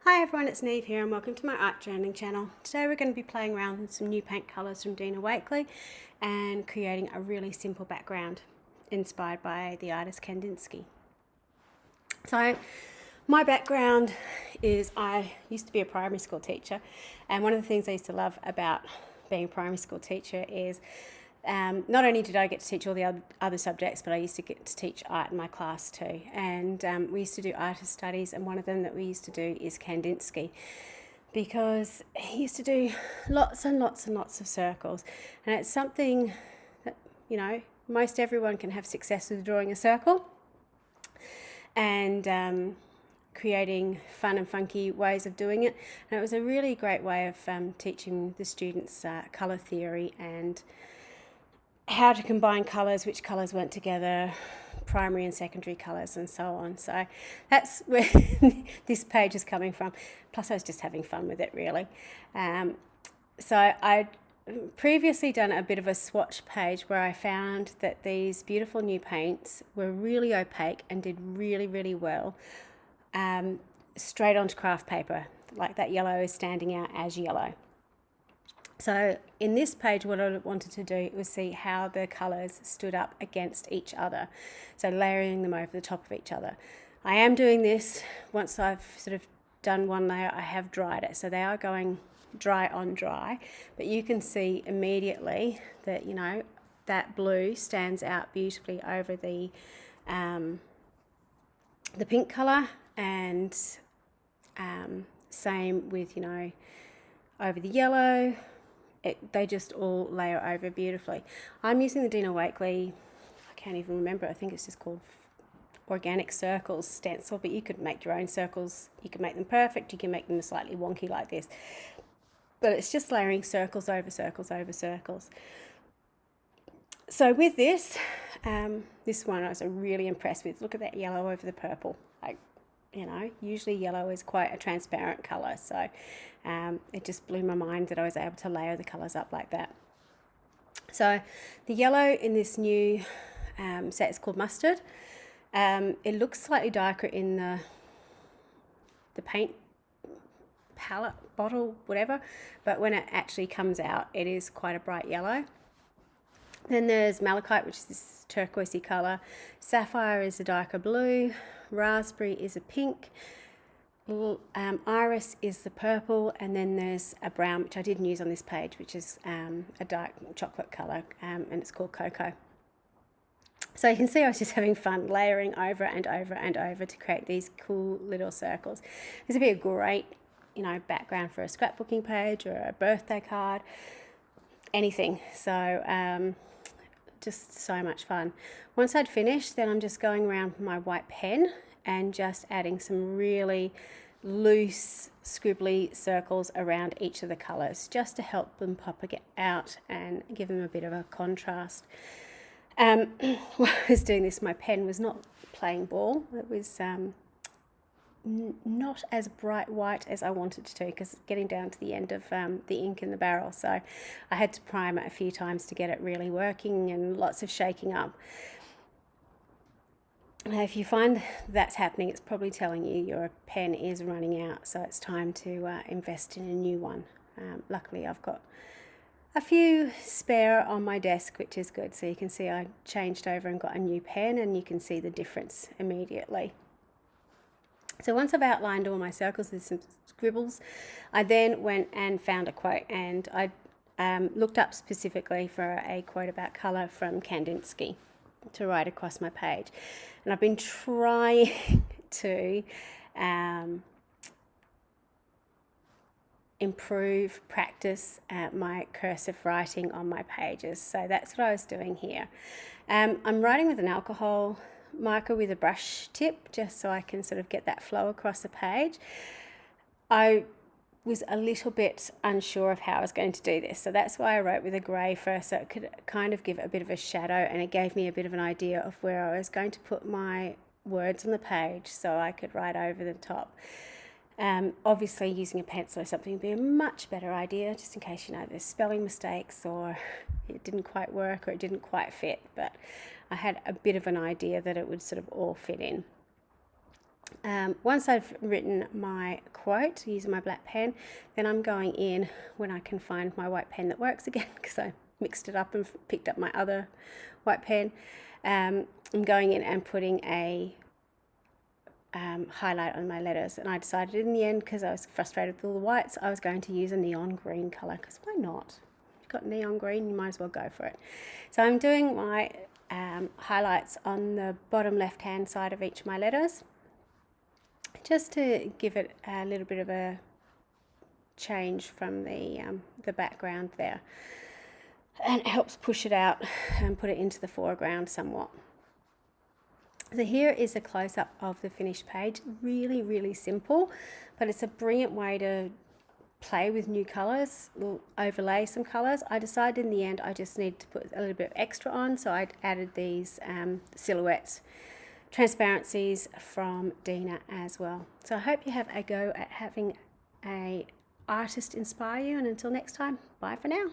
Hi everyone, it's Niamh here and welcome to my art journaling channel. Today we're going to be playing around with some new paint colours from Dina Wakley and creating a really simple background inspired by the artist Kandinsky. So my background is I used to be a primary school teacher, and one of the things I used to love about being a primary school teacher is not only did I get to teach all the other subjects, but I used to get to teach art in my class too. And we used to do artist studies, and one of them that we used to do is Kandinsky, because he used to do lots and lots and lots of circles. And it's something that, most everyone can have success with drawing a circle and creating fun and funky ways of doing it. And it was a really great way of teaching the students colour theory and how to combine colours, which colours went together, primary and secondary colours, and so on. So that's where this page is coming from. Plus I was just having fun with it, really. So I'd previously done a bit of a swatch page where I found that these beautiful new paints were really opaque and did really, really well straight onto craft paper. Like that yellow is standing out as yellow. So in this page, what I wanted to do was see how the colours stood up against each other. So layering them over the top of each other. I am doing this once I've sort of done one layer, I have dried it. So they are going dry on dry, but you can see immediately that, that blue stands out beautifully over the pink colour, and same with, over the yellow. They just all layer over beautifully. I'm using the Dina Wakley, I can't even remember, I think it's just called Organic Circles stencil, but you could make your own circles. You can make them perfect, you can make them slightly wonky like this. But it's just layering circles over circles over circles. So with this, this one I was really impressed with. Look at that yellow over the purple. Usually yellow is quite a transparent colour, so it just blew my mind that I was able to layer the colours up like that. So the yellow in this new set is called Mustard. It looks slightly darker in the paint palette, bottle, whatever, but when it actually comes out, it is quite a bright yellow. Then there's Malachite, which is this turquoisey colour. Sapphire is a darker blue. Raspberry is a pink. Iris is the purple, and then there's a brown, which I didn't use on this page, which is a dark chocolate colour, and it's called Cocoa. So you can see I was just having fun layering over and over and over to create these cool little circles. This would be a great, background for a scrapbooking page or a birthday card, anything. So just so much fun. Once I'd finished, then I'm just going around with my white pen and just adding some really loose scribbly circles around each of the colours, just to help them pop out and give them a bit of a contrast. While I was doing this, my pen was not playing ball. It was not as bright white as I wanted to, because it's getting down to the end of the ink in the barrel, so I had to prime it a few times to get it really working, and lots of shaking up. Now, if you find that's happening, it's probably telling you your pen is running out, so it's time to invest in a new one. Luckily I've got a few spare on my desk, which is good. So you can see I changed over and got a new pen, and you can see the difference immediately. So once I've outlined all my circles with some scribbles, I then went and found a quote, and I looked up specifically for a quote about colour from Kandinsky to write across my page. And I've been trying to practice my cursive writing on my pages. So that's what I was doing here. I'm writing with an alcohol marker with a brush tip, just so I can sort of get that flow across the page. I was a little bit unsure of how I was going to do this, so that's why I wrote with a grey first, so it could kind of give a bit of a shadow, and it gave me a bit of an idea of where I was going to put my words on the page so I could write over the top. Obviously using a pencil or something would be a much better idea, just in case there's spelling mistakes or it didn't quite work or it didn't quite fit, but I had a bit of an idea that it would sort of all fit in. Once I've written my quote using my black pen, then I'm going in, when I can find my white pen that works again, because I mixed it up and picked up my other white pen. I'm going in and putting a highlight on my letters, and I decided in the end, because I was frustrated with all the whites, I was going to use a neon green colour, because why not? You've got neon green, you might as well go for it. So I'm doing my highlights on the bottom left hand side of each of my letters, just to give it a little bit of a change from the background there, and it helps push it out and put it into the foreground somewhat. So here is a close-up of the finished page. Really, really simple, but it's a brilliant way to play with new colours, overlay some colours. I decided in the end I just need to put a little bit of extra on, so I added these silhouettes, transparencies from Dina as well. So I hope you have a go at having an artist inspire you, and until next time, bye for now.